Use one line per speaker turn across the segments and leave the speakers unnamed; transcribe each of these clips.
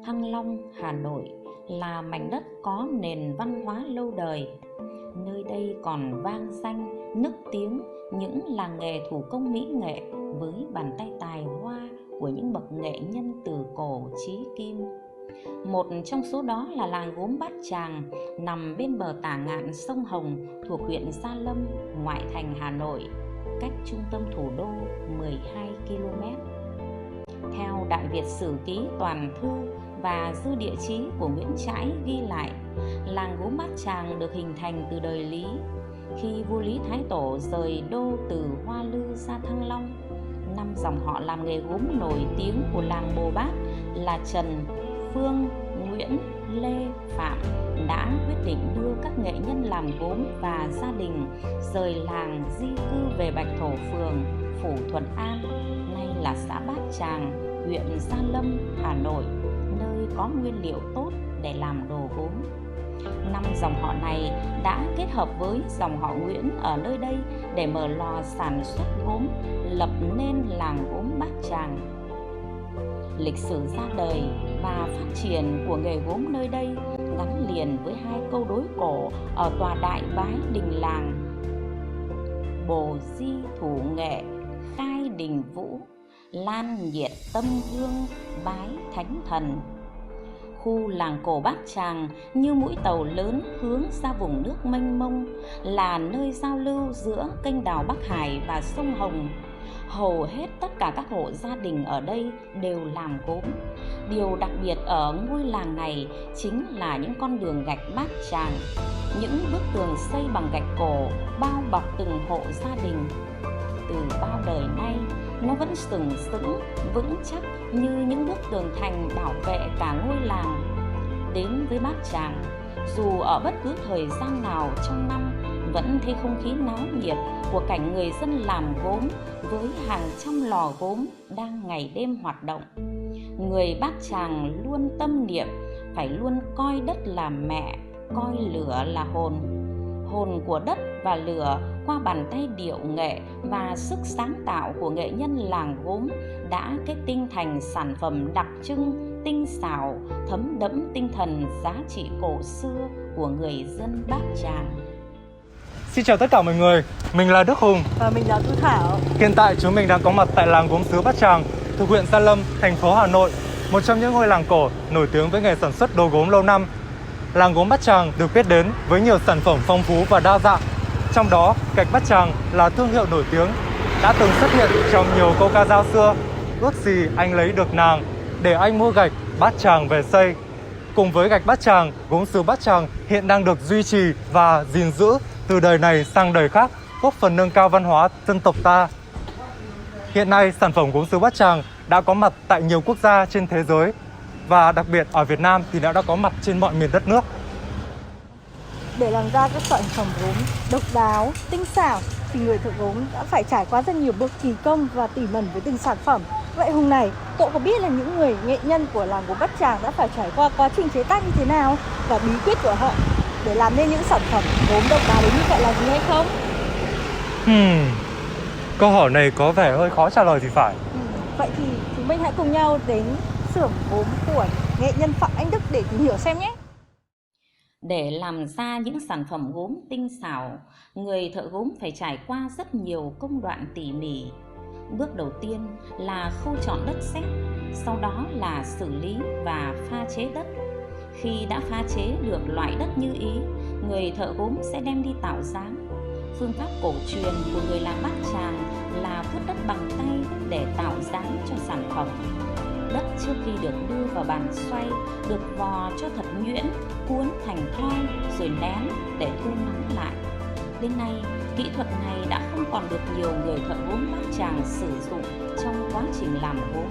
Thăng Long, Hà Nội là mảnh đất có nền văn hóa lâu đời. Nơi đây còn vang danh, nức tiếng những làng nghề thủ công mỹ nghệ với bàn tay tài hoa của những bậc nghệ nhân từ cổ chí kim. Một trong số đó là làng gốm Bát Tràng, nằm bên bờ tả ngạn sông Hồng thuộc huyện Gia Lâm, ngoại thành Hà Nội, cách trung tâm thủ đô 12 km. Theo Đại Việt Sử Ký Toàn Thư và Dư Địa Chí của Nguyễn Trãi ghi lại, làng gốm Bát Tràng được hình thành từ đời Lý, khi vua Lý Thái Tổ rời đô từ Hoa Lư ra Thăng Long. 5 dòng họ làm nghề gốm nổi tiếng của làng Bồ Bát là Trần, Phương, Nguyễn, Lê, Phạm đã quyết định đưa các nghệ nhân làm gốm và gia đình rời làng di cư về Bạch Thổ Phường, phủ Thuận An, nay là xã Bát Tràng, huyện Gia Lâm, Hà Nội, nơi có nguyên liệu tốt để làm đồ gốm. 5 dòng họ này đã kết hợp với dòng họ Nguyễn ở nơi đây để mở lò sản xuất gốm, lập nên làng gốm Bát Tràng. Lịch sử ra đời và phát triển của nghề gốm nơi đây gắn liền với hai câu đối cổ ở tòa đại bái đình làng: Bồ di thủ nghệ, khai đình vũ, lan nhiệt tâm hương, bái thánh thần. Khu làng cổ Bát Tràng như mũi tàu lớn hướng ra vùng nước mênh mông, là nơi giao lưu giữa kênh đào Bắc Hải và sông Hồng. Hầu hết tất cả các hộ gia đình ở đây đều làm gốm. Điều đặc biệt ở ngôi làng này chính là những con đường gạch Bát Tràng, những bức tường xây bằng gạch cổ bao bọc từng hộ gia đình. Từ bao đời nay, nó vẫn sừng sững, vững chắc như những bức tường thành bảo vệ cả ngôi làng. Đến với Bát Tràng, dù ở bất cứ thời gian nào trong năm, vẫn thấy không khí náo nhiệt của cảnh người dân làm gốm với hàng trăm lò gốm đang ngày đêm hoạt động. Người Bát Tràng luôn tâm niệm phải luôn coi đất là mẹ, coi lửa là hồn. Hồn của đất và lửa qua bàn tay điệu nghệ và sức sáng tạo của nghệ nhân làng gốm đã kết tinh thành sản phẩm đặc trưng, tinh xảo, thấm đẫm tinh thần giá trị cổ xưa của người dân Bát Tràng.
Xin chào tất cả mọi người, mình là Đức Hùng
Và mình là Thu Thảo.
Hiện tại chúng mình đang có mặt tại làng gốm sứ Bát Tràng, thuộc huyện Gia Lâm, thành phố Hà Nội, một trong những ngôi làng cổ nổi tiếng với nghề sản xuất đồ gốm lâu năm. Làng gốm Bát Tràng được biết đến với nhiều sản phẩm phong phú và đa dạng. Trong đó, gạch Bát Tràng là thương hiệu nổi tiếng, đã từng xuất hiện trong nhiều câu ca dao xưa: ước gì anh lấy được nàng, để anh mua gạch Bát Tràng về xây. Cùng với gạch Bát Tràng, gốm sứ Bát Tràng hiện đang được duy trì và gìn giữ từ đời này sang đời khác, góp phần nâng cao văn hóa dân tộc ta. Hiện nay, sản phẩm gốm sứ Bát Tràng đã có mặt tại nhiều quốc gia trên thế giới, và đặc biệt ở Việt Nam thì đã có mặt trên mọi miền đất nước.
Để làm ra các sản phẩm gốm độc đáo, tinh xảo thì người thợ gốm đã phải trải qua rất nhiều bước kỳ công và tỉ mẩn với từng sản phẩm. Vậy Hùng này, cậu có biết là những người nghệ nhân của làng gốm Bát Tràng đã phải trải qua quá trình chế tác như thế nào và bí quyết của họ để làm nên những sản phẩm gốm độc đáo đến như vậy là gì hay không?
Câu hỏi này có vẻ hơi khó trả lời thì phải.
Vậy thì chúng mình hãy cùng nhau đến xưởng gốm của nghệ nhân Phạm Anh Đức để tìm hiểu xem nhé.
Để làm ra những sản phẩm gốm tinh xảo, người thợ gốm phải trải qua rất nhiều công đoạn tỉ mỉ. Bước đầu tiên là khâu chọn đất sét, sau đó là xử lý và pha chế đất. Khi đã pha chế được loại đất như ý, người thợ gốm sẽ đem đi tạo dáng. Phương pháp cổ truyền của người làm Bát Tràng là vuốt đất bằng tay để tạo dáng cho sản phẩm. Đất trước khi được đưa vào bàn xoay được vò cho thật nhuyễn, cuốn thành thoi rồi nén để thu nắng lại. Đến nay, kỹ thuật này đã không còn được nhiều người thợ gốm Bát Tràng sử dụng trong quá trình làm gốm.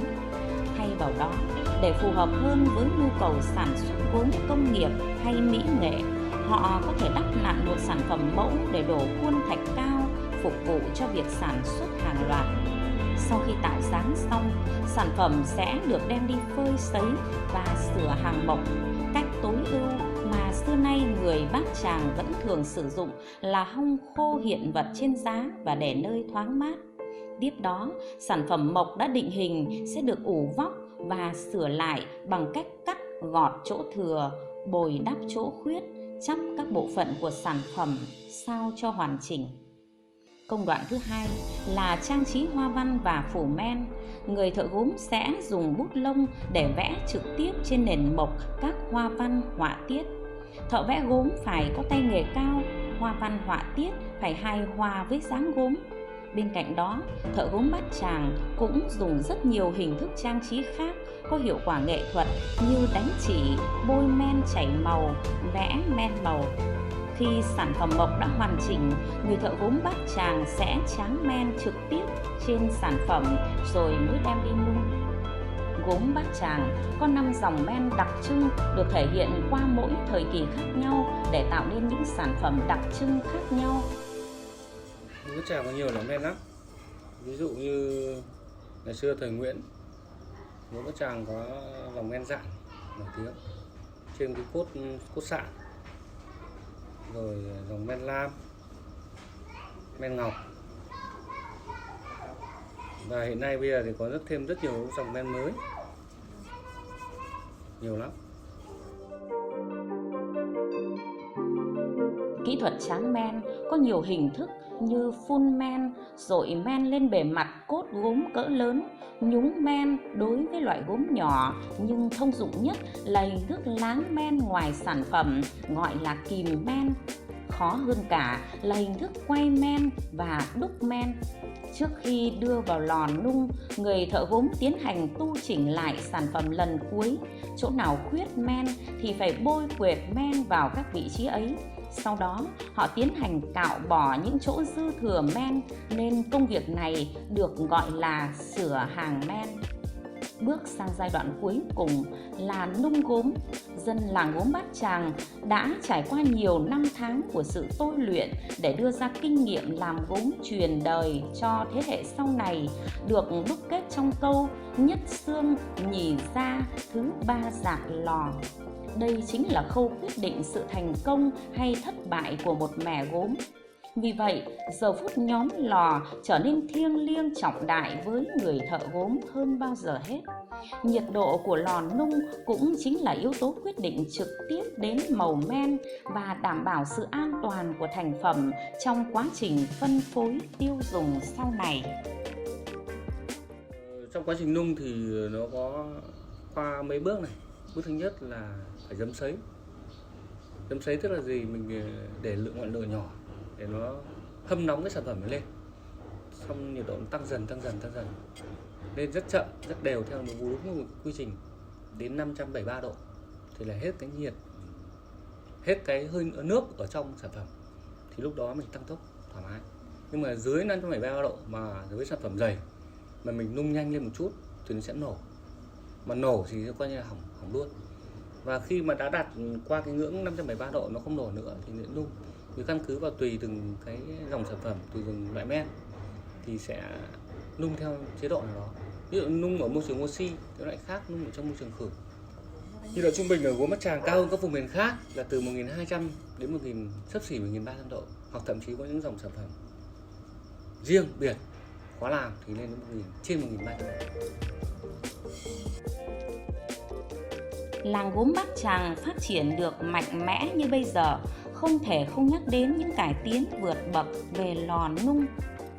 Thay vào đó, để phù hợp hơn với nhu cầu sản xuất gốm công nghiệp hay mỹ nghệ, họ có thể đắp nặn một sản phẩm mẫu để đổ khuôn thạch cao phục vụ cho việc sản xuất hàng loạt. Sau khi tạo dáng xong, sản phẩm sẽ được đem đi phơi sấy và sửa hàng mộc. Cách tối ưu mà xưa nay người Bát Tràng vẫn thường sử dụng là hong khô hiện vật trên giá và để nơi thoáng mát. Tiếp đó, sản phẩm mộc đã định hình sẽ được ủ vóc và sửa lại bằng cách cắt gọt chỗ thừa, bồi đắp chỗ khuyết, chắp các bộ phận của sản phẩm sao cho hoàn chỉnh. Công đoạn thứ hai là trang trí hoa văn và phủ men. Người thợ gốm sẽ dùng bút lông để vẽ trực tiếp trên nền mộc các hoa văn họa tiết. Thợ vẽ gốm phải có tay nghề cao, hoa văn họa tiết phải hài hòa với dáng gốm. Bên cạnh đó, thợ gốm Bát Tràng cũng dùng rất nhiều hình thức trang trí khác có hiệu quả nghệ thuật như đánh chỉ, bôi men chảy màu, vẽ men màu. Khi sản phẩm mộc đã hoàn chỉnh, người thợ gốm Bát Tràng sẽ tráng men trực tiếp trên sản phẩm rồi mới đem đi nung. Gốm Bát Tràng có 5 dòng men đặc trưng được thể hiện qua mỗi thời kỳ khác nhau để tạo nên những sản phẩm đặc trưng khác nhau.
Gốm Bát Tràng có nhiều loại men lắm. Ví dụ như ngày xưa thời Nguyễn, gốm Bát Tràng có dòng men dạn nổi tiếng trên cái cốt sạn, rồi dòng men lam, men ngọc, và hiện nay bây giờ thì có thêm rất nhiều dòng men mới, nhiều lắm.
Kỹ thuật tráng men có nhiều hình thức như phun men, dội men lên bề mặt cốt gốm cỡ lớn, nhúng men đối với loại gốm nhỏ, nhưng thông dụng nhất là hình thức láng men ngoài sản phẩm, gọi là kìm men. Khó hơn cả là hình thức quay men và đúc men. Trước khi đưa vào lò nung, người thợ gốm tiến hành tu chỉnh lại sản phẩm lần cuối. Chỗ nào khuyết men thì phải bôi quệt men vào các vị trí ấy. Sau đó, họ tiến hành cạo bỏ những chỗ dư thừa men, nên công việc này được gọi là sửa hàng men. Bước sang giai đoạn cuối cùng là nung gốm. Dân làng gốm Bát Tràng đã trải qua nhiều năm tháng của sự tôi luyện để đưa ra kinh nghiệm làm gốm truyền đời cho thế hệ sau này, được đúc kết trong câu nhất xương, nhì da, thứ ba dạt lò. Đây chính là khâu quyết định sự thành công hay thất bại của một mẻ gốm. Vì vậy, giờ phút nhóm lò trở nên thiêng liêng trọng đại với người thợ gốm hơn bao giờ hết. Nhiệt độ của lò nung cũng chính là yếu tố quyết định trực tiếp đến màu men và đảm bảo sự an toàn của thành phẩm trong quá trình phân phối tiêu dùng sau này.
Trong quá trình nung thì nó có qua mấy bước này. Bước thứ nhất là phải giấm sấy. Giấm sấy tức là gì? Mình để ngọn lửa nhỏ để nó hâm nóng cái sản phẩm này lên, xong nhiệt độ nó tăng dần lên rất chậm, rất đều theo đúng một quy trình đến 573 độ thì là hết cái nhiệt, hết cái hơi nước ở trong sản phẩm, thì lúc đó mình tăng tốc thoải mái. Nhưng mà dưới 573 độ mà với sản phẩm dày mà mình nung nhanh lên một chút thì nó sẽ nổ, mà nổ thì coi như là hỏng luôn. Và khi mà đã đạt qua cái ngưỡng 573 độ nó không nổ nữa thì sẽ nung. Vì căn cứ vào tùy từng cái dòng sản phẩm, tùy từng loại men thì sẽ nung theo chế độ nào đó. Ví dụ nung ở môi trường oxy thì lại khác nung ở trong môi trường khử. Nhiệt độ trung bình ở gốm Bát Tràng cao hơn các vùng miền khác là từ 1200 đến xấp xỉ 1300 độ, hoặc thậm chí có những dòng sản phẩm riêng biệt khó làm thì lên đến trên 1300 độ.
Làng gốm Bát Tràng phát triển được mạnh mẽ như bây giờ không thể không nhắc đến những cải tiến vượt bậc về lò nung.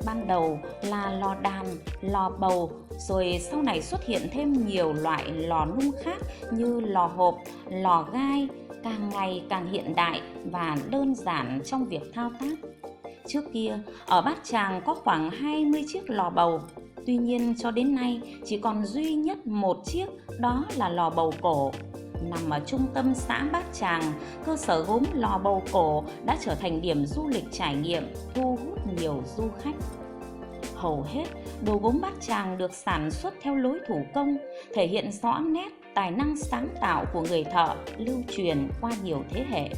Ban đầu là lò đàn, lò bầu, rồi sau này xuất hiện thêm nhiều loại lò nung khác như lò hộp, lò gai, càng ngày càng hiện đại và đơn giản trong việc thao tác. Trước kia, ở Bát Tràng có khoảng 20 chiếc lò bầu. Tuy nhiên cho đến nay chỉ còn duy nhất một chiếc, đó là lò bầu cổ. Nằm ở trung tâm xã Bát Tràng, cơ sở gốm lò bầu cổ đã trở thành điểm du lịch trải nghiệm, thu hút nhiều du khách. Hầu hết, đồ gốm Bát Tràng được sản xuất theo lối thủ công, thể hiện rõ nét tài năng sáng tạo của người thợ, lưu truyền qua nhiều thế hệ.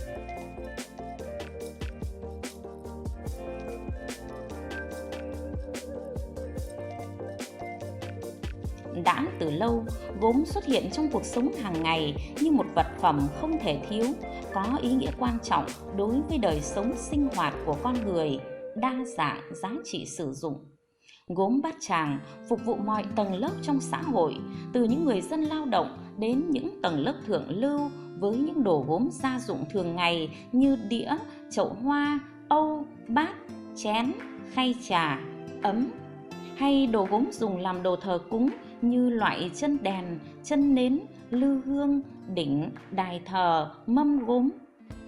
Đã từ lâu, gốm xuất hiện trong cuộc sống hàng ngày như một vật phẩm không thể thiếu, có ý nghĩa quan trọng đối với đời sống sinh hoạt của con người, đa dạng giá trị sử dụng. Gốm Bát Tràng phục vụ mọi tầng lớp trong xã hội, từ những người dân lao động đến những tầng lớp thượng lưu, với những đồ gốm gia dụng thường ngày như đĩa, chậu hoa, âu, bát, chén, khay trà, ấm, hay đồ gốm dùng làm đồ thờ cúng như loại chân đèn, chân nến, lư hương, đỉnh, đài thờ, mâm gốm,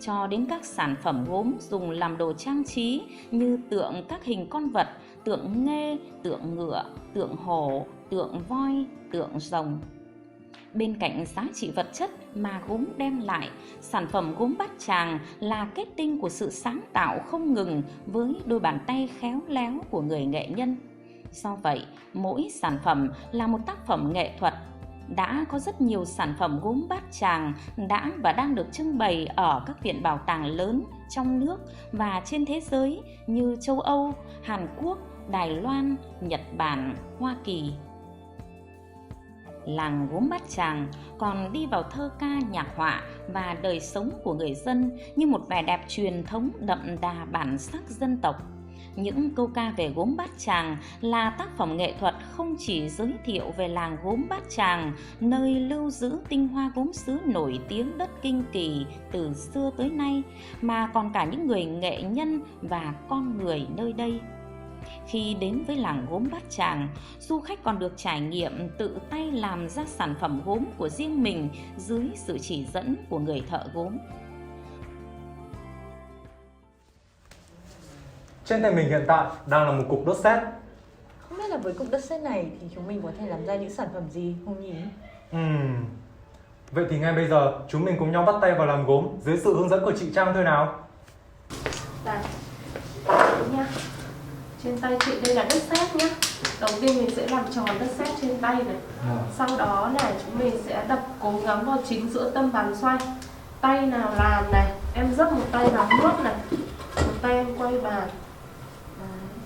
cho đến các sản phẩm gốm dùng làm đồ trang trí như tượng các hình con vật, tượng nghê, tượng ngựa, tượng hổ, tượng voi, tượng rồng. Bên cạnh giá trị vật chất mà gốm đem lại, sản phẩm gốm Bát Tràng là kết tinh của sự sáng tạo không ngừng với đôi bàn tay khéo léo của người nghệ nhân. Do vậy, mỗi sản phẩm là một tác phẩm nghệ thuật. Đã có rất nhiều sản phẩm gốm Bát Tràng đã và đang được trưng bày ở các viện bảo tàng lớn trong nước và trên thế giới như châu Âu, Hàn Quốc, Đài Loan, Nhật Bản, Hoa Kỳ. Làng gốm Bát Tràng còn đi vào thơ ca, nhạc họa và đời sống của người dân như một vẻ đẹp truyền thống đậm đà bản sắc dân tộc. Những câu ca về gốm Bát Tràng là tác phẩm nghệ thuật không chỉ giới thiệu về làng gốm Bát Tràng, nơi lưu giữ tinh hoa gốm sứ nổi tiếng đất Kinh Kỳ từ xưa tới nay, mà còn cả những người nghệ nhân và con người nơi đây. Khi đến với làng gốm Bát Tràng, du khách còn được trải nghiệm tự tay làm ra sản phẩm gốm của riêng mình dưới sự chỉ dẫn của người thợ gốm.
Trên tay mình hiện tại đang là một cục đất sét.
Không biết là với cục đất sét này thì chúng mình có thể làm ra những sản phẩm gì không nhỉ?
Vậy thì ngay bây giờ chúng mình cùng nhau bắt tay vào làm gốm dưới sự hướng dẫn của chị Trang thôi nào.
Đây, đấy nha. Trên tay chị đây là đất sét nhá. Đầu tiên mình sẽ làm tròn đất sét trên tay này. Sau đó này chúng mình sẽ đập cố gắng vào chính giữa tâm bàn xoay. Tay nào làm này, em dấp một tay vào nước này, một tay em quay bàn.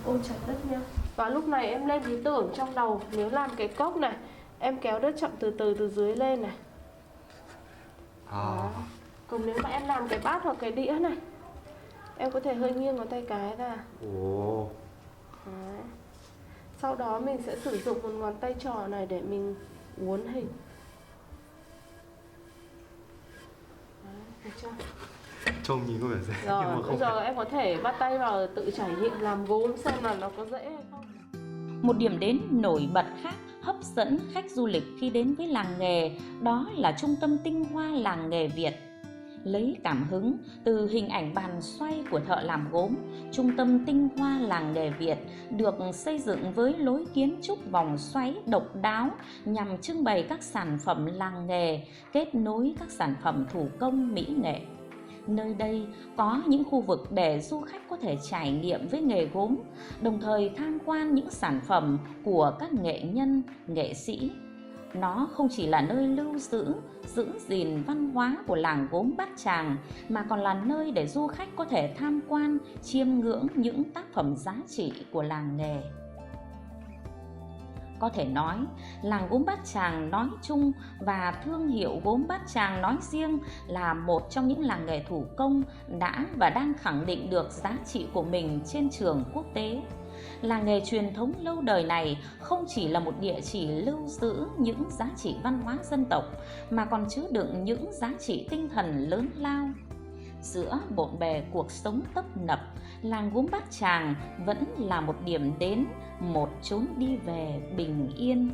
Ôm chặt đất nha. Và lúc này em lên ý tưởng trong đầu, nếu làm cái cốc này, em kéo đất chậm từ từ từ dưới lên này. Còn nếu mà em làm cái bát hoặc cái đĩa này, em có thể hơi nghiêng ngón tay cái ra. Đấy. Sau đó mình sẽ sử dụng một ngón tay trỏ này để mình uốn hình. Đấy, được chưa?
Trông nhìn có vẻ dễ.
Rồi, bây giờ em có thể bắt tay vào tự trải nghiệm làm gốm xem là nó có dễ hay không.
Một điểm đến nổi bật khác hấp dẫn khách du lịch khi đến với làng nghề, đó là trung tâm tinh hoa làng nghề Việt. Lấy cảm hứng từ hình ảnh bàn xoay của thợ làm gốm, trung tâm tinh hoa làng nghề Việt được xây dựng với lối kiến trúc vòng xoáy độc đáo nhằm trưng bày các sản phẩm làng nghề, kết nối các sản phẩm thủ công mỹ nghệ. Nơi đây có những khu vực để du khách có thể trải nghiệm với nghề gốm, đồng thời tham quan những sản phẩm của các nghệ nhân, nghệ sĩ. Nó không chỉ là nơi lưu giữ, giữ gìn văn hóa của làng gốm Bát Tràng, mà còn là nơi để du khách có thể tham quan, chiêm ngưỡng những tác phẩm giá trị của làng nghề. Có thể nói, làng gốm Bát Tràng nói chung và thương hiệu gốm Bát Tràng nói riêng là một trong những làng nghề thủ công đã và đang khẳng định được giá trị của mình trên trường quốc tế. Làng nghề truyền thống lâu đời này không chỉ là một địa chỉ lưu giữ những giá trị văn hóa dân tộc, mà còn chứa đựng những giá trị tinh thần lớn lao. Giữa bộn bề cuộc sống tấp nập, làng gốm Bát Tràng vẫn là một điểm đến, một chốn đi về bình yên.